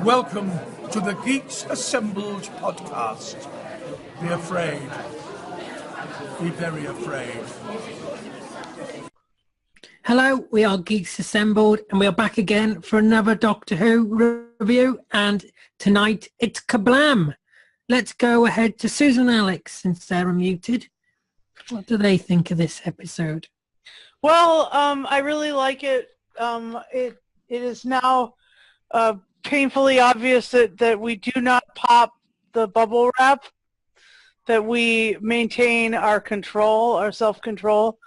Welcome to the Geeks Assembled podcast. Be afraid. Be very afraid. Hello, we are Geeks Assembled, and we are back again for another Doctor Who review, and tonight it's Kerblam. Let's go ahead to Susan and Alex, since they're unmuted. What do they think of this episode? Well, I really like it. It is now painfully obvious that we do not pop the bubble wrap, that we maintain our control, our self-control,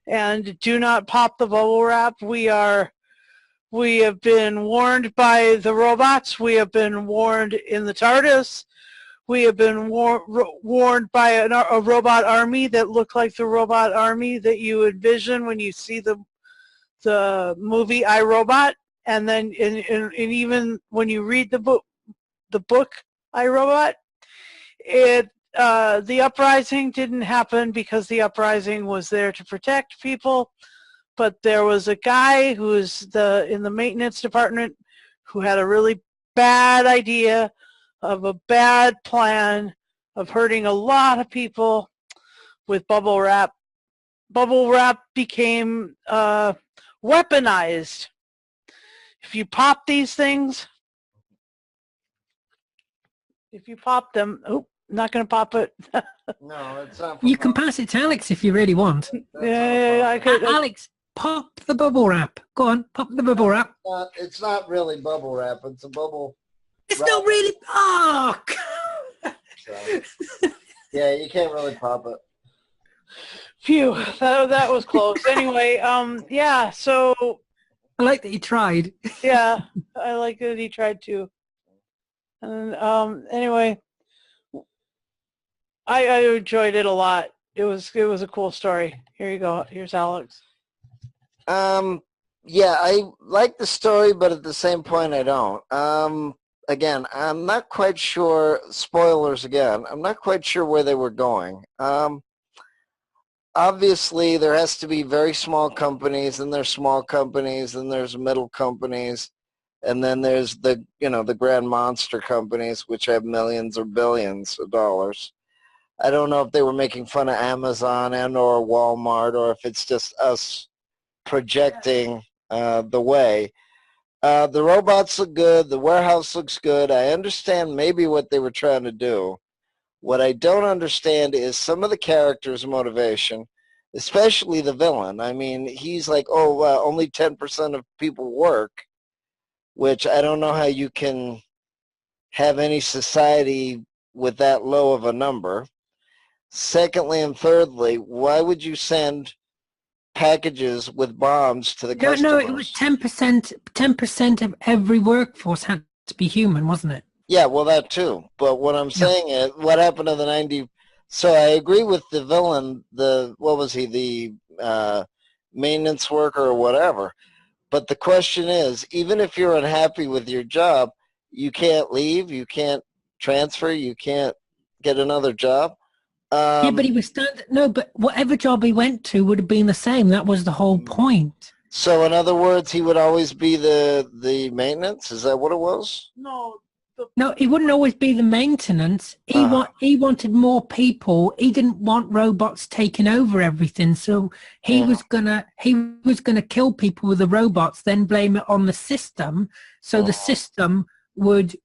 and do not pop the bubble wrap. We have been warned by the robots. We have been warned in the TARDIS. We have been warned by a robot army that looked like the robot army that you envision when you see the movie iRobot, and then and even when you read the book iRobot, the uprising didn't happen because the uprising was there to protect people, but there was a guy who was in the maintenance department who had a really bad idea of a bad plan of hurting a lot of people with bubble wrap. Bubble wrap became weaponized. If you pop these things, if you pop them, I'm not going to pop it. No, it's not. You can pass it to Alex if you really want. Yeah, I could. Alex, pop the bubble wrap. Go on, pop the bubble wrap. It's not really bubble wrap. It's a bubble. It's not really. Oh, So, yeah, you can't really pop it. Phew, that was close. Anyway, yeah, so, I like that you tried. yeah, I like that he tried to. And, anyway, I enjoyed it a lot. It was a cool story. Here you go. Here's Alex. Yeah, I like the story, but at the same point, I don't. Again, I'm not quite sure, spoilers again, I'm not quite sure where they were going. Obviously, there has to be very small companies, and there's small companies, and there's middle companies, and then there's the grand monster companies, which have millions or billions of dollars. I don't know if they were making fun of Amazon and or Walmart, or if it's just us projecting the way. The robots look good. The warehouse looks good. I understand maybe what they were trying to do. What I don't understand is some of the characters' motivation, especially the villain. I mean, he's like, only 10% of people work, which I don't know how you can have any society with that low of a number. Secondly and thirdly, why would you send packages with bombs to the customers? No, it was 10%. 10% of every workforce had to be human, wasn't it? Yeah, well, that too. But what I'm saying is, what happened to the 90? So I agree with the villain. What was he? The maintenance worker or whatever. But the question is, even if you're unhappy with your job, you can't leave. You can't transfer. You can't get another job. Yeah, but he was but whatever job he went to would have been the same. That was the whole point. So in other words, he would always be the maintenance? Is that what it was? No. No, he wouldn't always be the maintenance. He wanted more people. He didn't want robots taking over everything. So he was gonna kill people with the robots, then blame it on the system. So the system would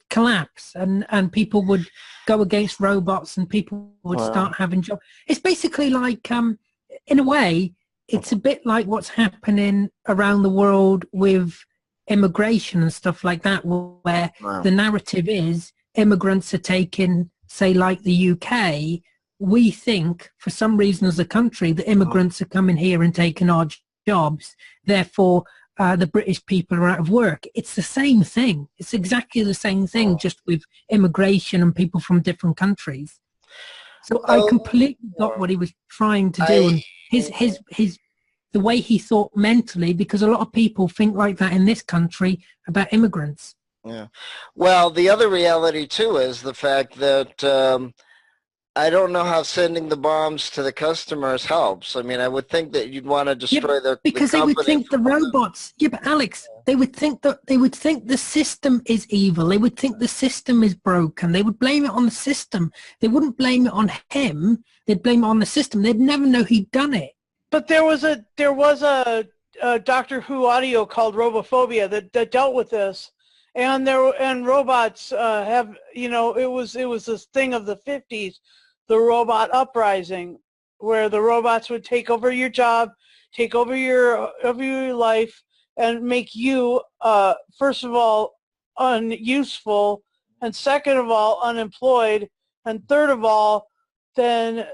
collapse, and people would go against robots, and people would start having jobs. It's basically like, in a way, it's a bit like what's happening around the world with immigration and stuff like that, where the narrative is immigrants are taking, say, like the UK. We think, for some reason as a country, that immigrants are coming here and taking our jobs. Therefore, the British people are out of work. It's the same thing. It's exactly the same thing, just with immigration and people from different countries. So I completely got what he was trying to do, and his the way he thought mentally, because a lot of people think like that in this country about immigrants. Yeah. Well, the other reality too is the fact that I don't know how sending the bombs to the customers helps. I mean, I would think that you'd want to Yeah, destroy the because they would company. think the robots. Yeah, but Alex, they would think the system is evil. They would think the system is broken. They would blame it on the system. They wouldn't blame it on him. They'd blame it on the system. They'd never know he'd done it. But there was a Doctor Who audio called Robophobia that dealt with this, and robots have, it was this thing of the 50s, the robot uprising, where the robots would take over your job, take over your life, and make you first of all unuseful, and second of all unemployed, and third of all then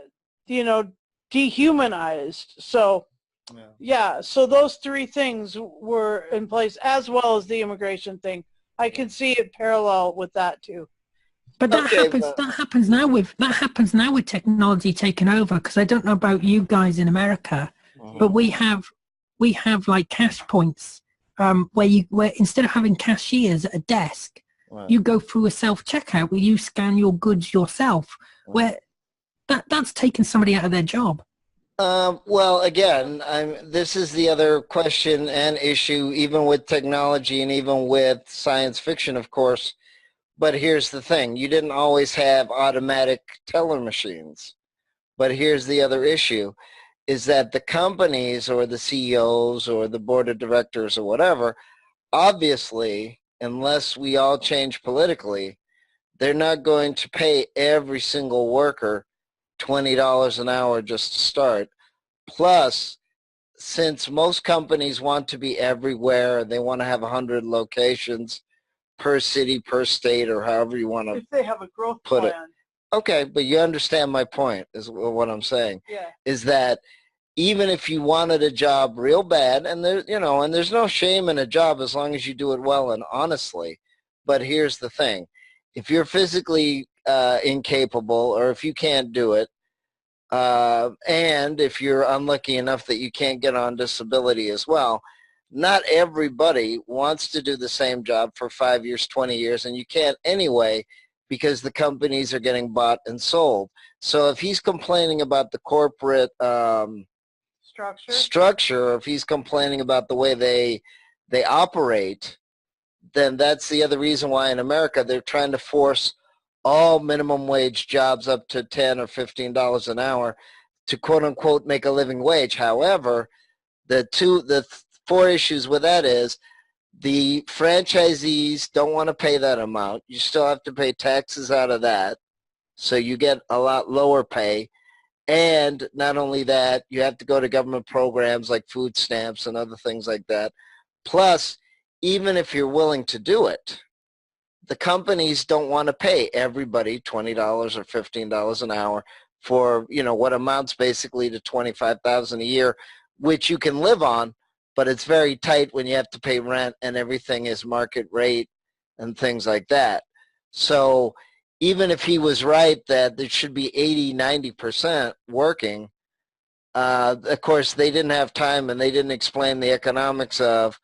dehumanized. So yeah, so those three things were in place, as well as the immigration thing. I can see it parallel with that too. But that happens now with technology taking over. Because I don't know about you guys in America, but we have like cash points where instead of having cashiers at a desk, you go through a self checkout where you scan your goods yourself. Where that's taken somebody out of their job. Well, again, this is the other question and issue, even with technology and even with science fiction, of course. But here's the thing. You didn't always have automatic teller machines. But here's the other issue, is that the companies or the CEOs or the board of directors or whatever, obviously, unless we all change politically, they're not going to pay every single worker $20 an hour just to start. Plus, since most companies want to be everywhere, they want to have 100 locations per city, per state, or however you want to if they have a growth put plan. it. Okay, but you understand my point, is what I'm saying. Yeah. Is that even if you wanted a job real bad, and there's no shame in a job as long as you do it well and honestly. But here's the thing. If you're physically incapable, or if you can't do it, and if you're unlucky enough that you can't get on disability as well, not everybody wants to do the same job for 5 years, 20 years, and you can't anyway because the companies are getting bought and sold. So if he's complaining about the corporate structure, or if he's complaining about the way they operate, then that's the other reason why in America they're trying to force all minimum wage jobs up to $10 or $15 an hour to quote unquote make a living wage. However, the four issues with that is the franchisees don't want to pay that amount. You still have to pay taxes out of that, so you get a lot lower pay. And not only that, you have to go to government programs like food stamps and other things like that. Plus, even if you're willing to do it, the companies don't want to pay everybody $20 or $15 an hour for, what amounts basically to $25,000 a year, which you can live on, but it's very tight when you have to pay rent and everything is market rate and things like that. So even if he was right that there should be 80-90% working, of course they didn't have time and they didn't explain the economics of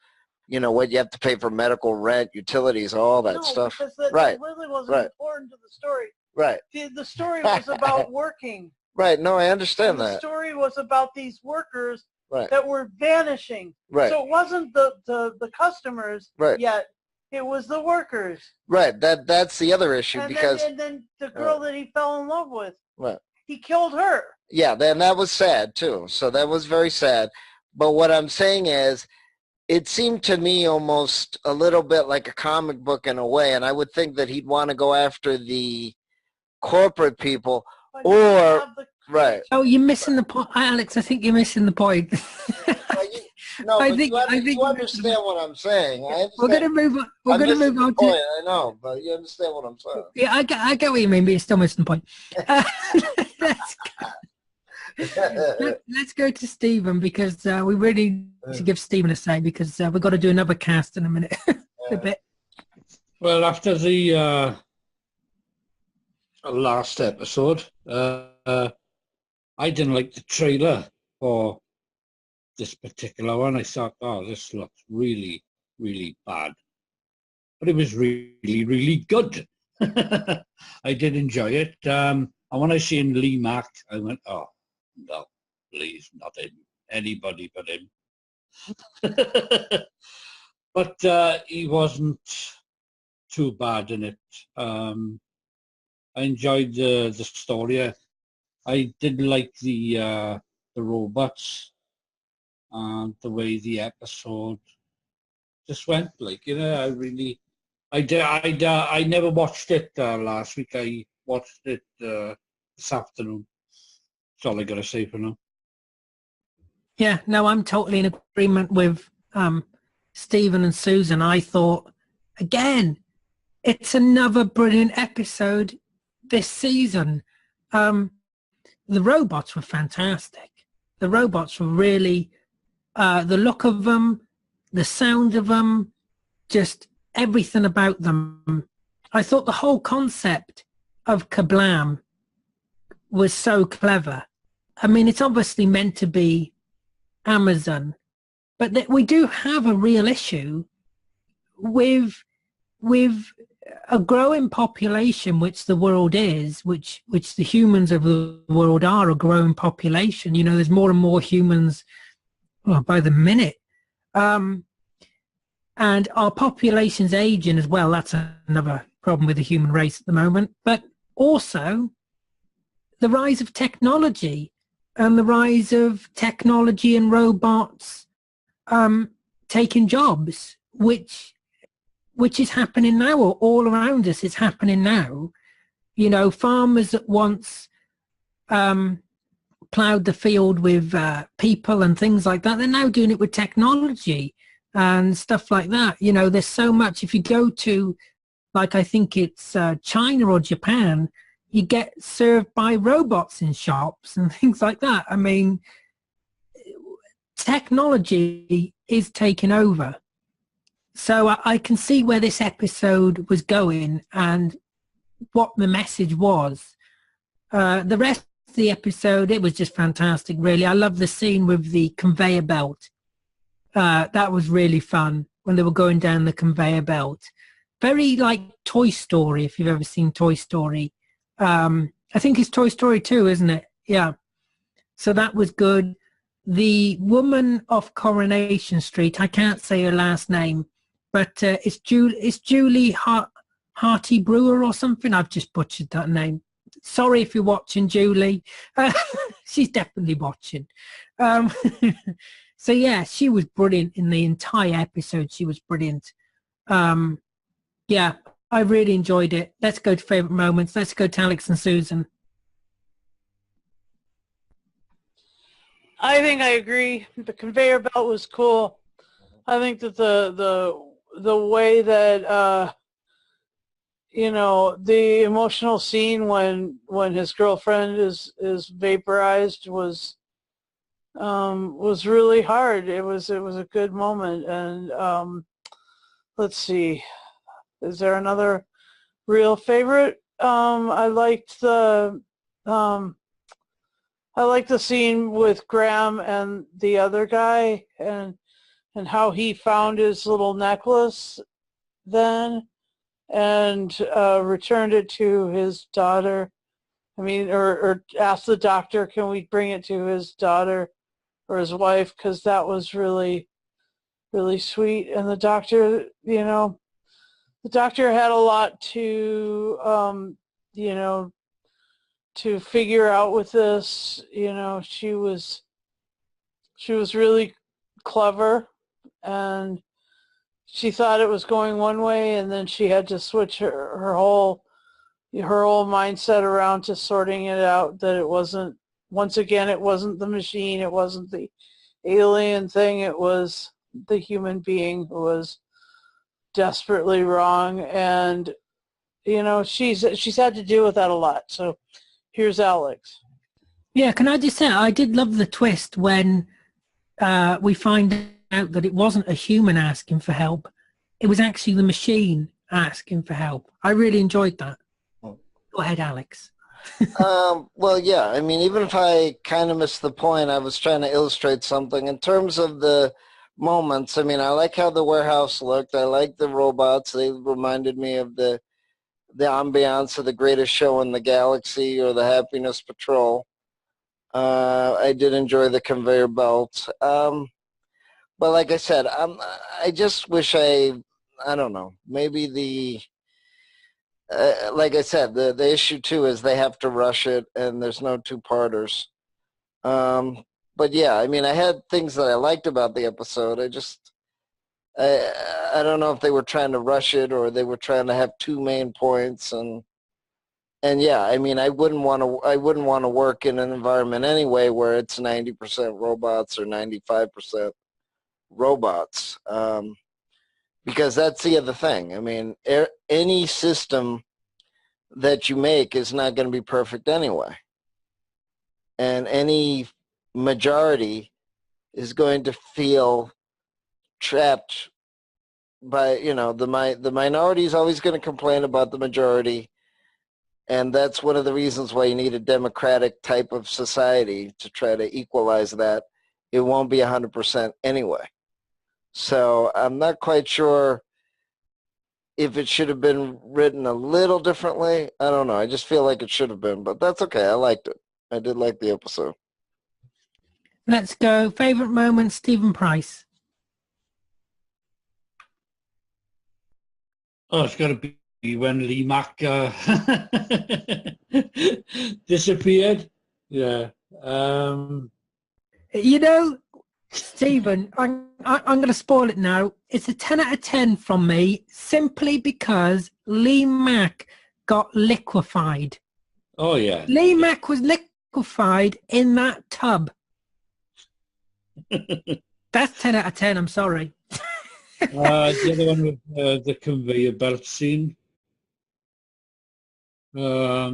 what you have to pay for medical, rent, utilities, all that stuff. Because that really wasn't important to the story. Right. The story was about working. Right. No, I understand that. The story was about these workers that were vanishing. Right. So it wasn't the customers yet. It was the workers. Right. That's the other issue because then the girl that he fell in love with. Right. He killed her. Yeah, then that was sad too. So that was very sad. But what I'm saying is, it seemed to me almost a little bit like a comic book in a way, and I would think that he'd want to go after the corporate people, or right. Oh, you're missing the point, Alex. I think you're missing the point. No, I think you understand what I'm saying. We're going to move on. We're going to move on to. I know, but you understand what I'm saying. Yeah, I get what you mean, but you're still missing the point. Let's go to Stephen, because we really need to give Stephen a say, because we've got to do another cast in a minute. A bit. Well, after the last episode, I didn't like the trailer for this particular one. I thought, oh, this looks really, really bad. But it was really, really good. I did enjoy it. And when I seen Lee Mack, I went, oh, no, please, not him. Anybody but him. But he wasn't too bad in it. I enjoyed the story. I did like the robots and the way the episode just went. Like, you know, I never watched it last week. I watched it this afternoon. That's all I got to say for now. Yeah, no, I'm totally in agreement with Stephen and Susan. I thought, again, it's another brilliant episode this season. The robots were fantastic. The robots were really, the look of them, the sound of them, just everything about them. I thought the whole concept of Kerblam was so clever. I mean, it's obviously meant to be Amazon, but we do have a real issue with a growing population, which the world is, which the humans of the world are a growing population. You know, there's more and more humans by the minute. And our population's aging as well. That's another problem with the human race at the moment. But also the rise of technology and the rise of technology and robots taking jobs, which is happening now, or all around us is happening now. You know, farmers that once ploughed the field with people and things like that, they're now doing it with technology and stuff like that. You know, there's so much. If you go to, like, I think it's China or Japan, you get served by robots in shops and things like that. I mean, technology is taking over. So I can see where this episode was going and what the message was. The rest of the episode, it was just fantastic, really. I love the scene with the conveyor belt. That was really fun when they were going down the conveyor belt. Very like Toy Story, if you've ever seen Toy Story. I think it's Toy Story 2, isn't it? Yeah. So that was good. The woman off Coronation Street, I can't say her last name, but it's Julie Harty Brewer or something. I've just butchered that name. Sorry if you're watching, Julie. She's definitely watching. So yeah, she was brilliant in the entire episode. She was brilliant. Yeah, I really enjoyed it. Let's go to favourite moments. Let's go to Alex and Susan. I think I agree. The conveyor belt was cool. I think that the way that you know, the emotional scene when his girlfriend is vaporized was really hard. It was a good moment. And let's see, is there another real favorite? I liked the scene with Graham and the other guy, and how he found his little necklace then and returned it to his daughter. I mean, or asked the doctor, can we bring it to his daughter or his wife? Because that was really, really sweet. And the doctor, you know, the doctor had a lot to, you know, to figure out with this. You know, she was really clever, and she thought it was going one way, and then she had to switch her whole mindset around to sorting it out, that it wasn't, once again, it wasn't the machine, it wasn't the alien thing, it was the human being who was desperately wrong. And you know, she's had to deal with that a lot. So here's Alex. Yeah, can I just say, I did love the twist when we find out that it wasn't a human asking for help. It was actually the machine asking for help. I really enjoyed that. Go ahead, Alex. Well, yeah, I mean, even if I kind of missed the point, I was trying to illustrate something. In terms of the moments, I mean, I like how the warehouse looked. I like the robots. They reminded me of the the ambiance of The Greatest Show in the Galaxy or The Happiness Patrol. I did enjoy the conveyor belt. But like I said, I just wish I don't know, maybe like I said, the issue too is they have to rush it and there's no two-parters. But yeah, I mean, I had things that I liked about the episode. I don't know if they were trying to rush it or they were trying to have two main points, and yeah, I mean, I wouldn't want to work in an environment anyway where it's 90% robots or 95% robots, because that's the other thing. I mean, any system that you make is not going to be perfect anyway, and any majority is going to feel trapped by, the minority is always going to complain about the majority, and that's one of the reasons why you need a democratic type of society to try to equalize that. It won't be 100% anyway. So I'm not quite sure if it should have been written a little differently. I don't know. I just feel like it should have been, but that's okay. I liked it. I did like the episode. Let's go. Favorite moment, Stephen Price. Oh, it's got to be when Lee Mack disappeared. Yeah. Stephen, I'm going to spoil it now. It's a 10 out of 10 from me, simply because Lee Mack got liquefied. Oh, yeah. Lee Mack was liquefied in that tub. That's 10 out of 10, I'm sorry. The other one was the conveyor belt scene. Yeah,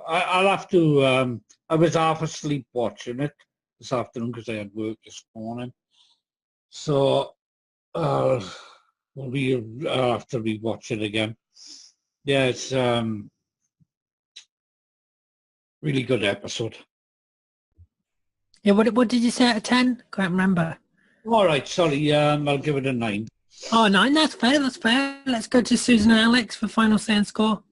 I'll have to. I was half asleep watching it this afternoon because I had work this morning. So I'll have to rewatch it again. Yeah, it's really good episode. Yeah, what did you say out of 10? Can't remember. All right, sorry. I'll give it a 9. Oh, 9, that's fair, that's fair. Let's go to Susan and Alex for final say and score.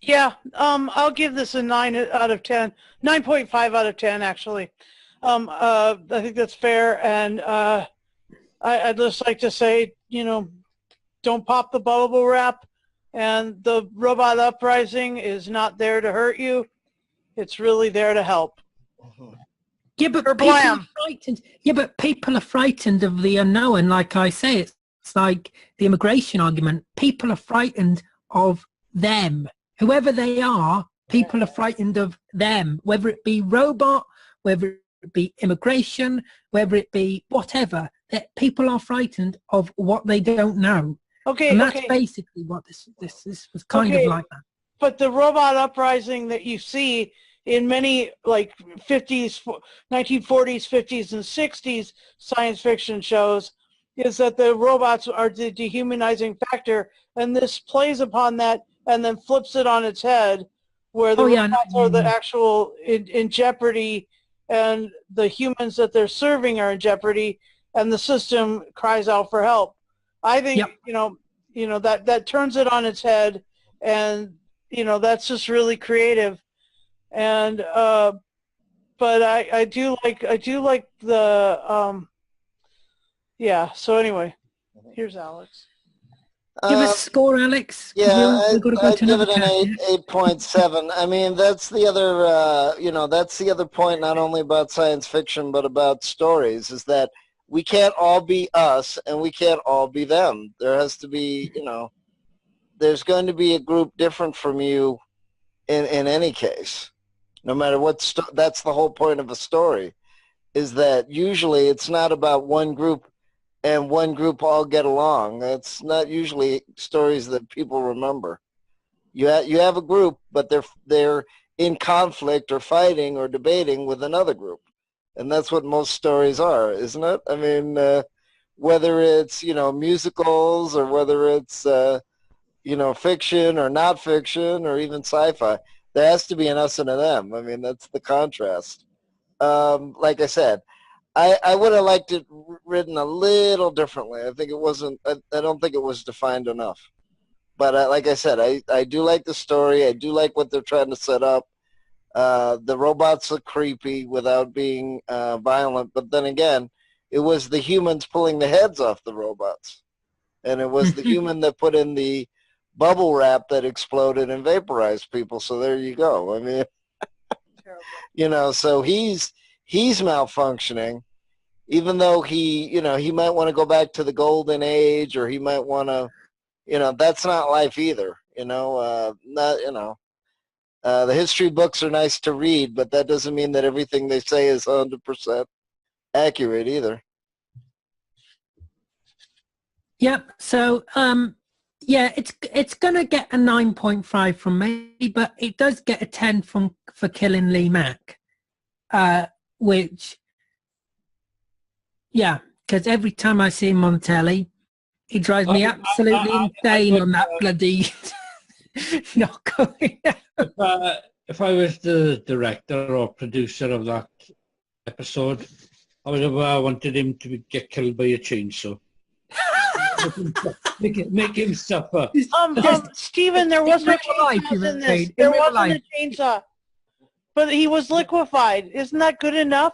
Yeah, I'll give this a 9 out of 10. 9.5 out of 10, actually. I think that's fair, and I'd just like to say, don't pop the bubble wrap, and the robot uprising is not there to hurt you. It's really there to help. Yeah, but people are frightened. Yeah, but people are frightened of the unknown. Like I say, it's like the immigration argument. People are frightened of them. Whoever they are, people are frightened of them. Whether it be robot, whether it be immigration, whether it be whatever. That people are frightened of what they don't know. Okay, and that's basically what this was kind of like that. But the robot uprising that you see in many, like, 1940s, 50s, and 60s science fiction shows is that the robots are the dehumanizing factor, and this plays upon that and then flips it on its head, where the robots are the actual in jeopardy, and the humans that they're serving are in jeopardy, and the system cries out for help. I think, that turns it on its head, and, that's just really creative. And but I do like the so anyway, here's Alex. Give us a score, Alex. Yeah, I'd give it an 8.7. I mean, that's the other that's the other point, not only about science fiction but about stories, is that we can't all be us and we can't all be them. There has to be, there's going to be a group different from you in any case. No matter what, that's the whole point of a story, is that usually it's not about one group and one group all get along. That's not usually stories that people remember. You have a group, but they're in conflict or fighting or debating with another group, and that's what most stories are, isn't it? I mean, whether it's musicals or whether it's fiction or not fiction or even sci-fi. There has to be an us and a them. I mean, that's the contrast. Like I said, I would have liked it written a little differently. I think it wasn't. I don't think it was defined enough. But like I said, I do like the story. I do like what they're trying to set up. The robots look creepy without being violent. But then again, it was the humans pulling the heads off the robots. And it was the human that put in the bubble wrap that exploded and vaporized people. So there you go. I mean, you know, so he's malfunctioning, even though he might want to go back to the golden age, or he might want to, that's not life either. The history books are nice to read, but that doesn't mean that everything they say is 100% accurate either. Yep. So, yeah, it's gonna get a 9.5 from me, but it does get a 10 for killing Lee Mack, which, yeah, because every time I see him on telly, he drives me absolutely insane on that bloody not going out. If I was the director or producer of that episode, I would have wanted him to get killed by a chainsaw. make him suffer. Stephen, there wasn't a chainsaw in this. There wasn't a chainsaw, but he was liquefied. Isn't that good enough?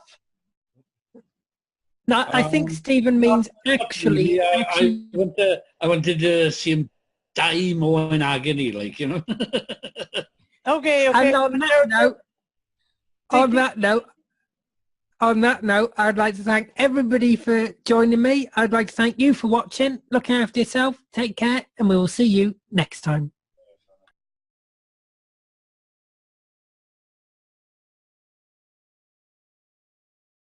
No, I think Stephen means actually. I wanted to see him die more in agony, like, Okay. And on that note, I'd like to thank everybody for joining me. I'd like to thank you for watching. Look after yourself. Take care, and we will see you next time.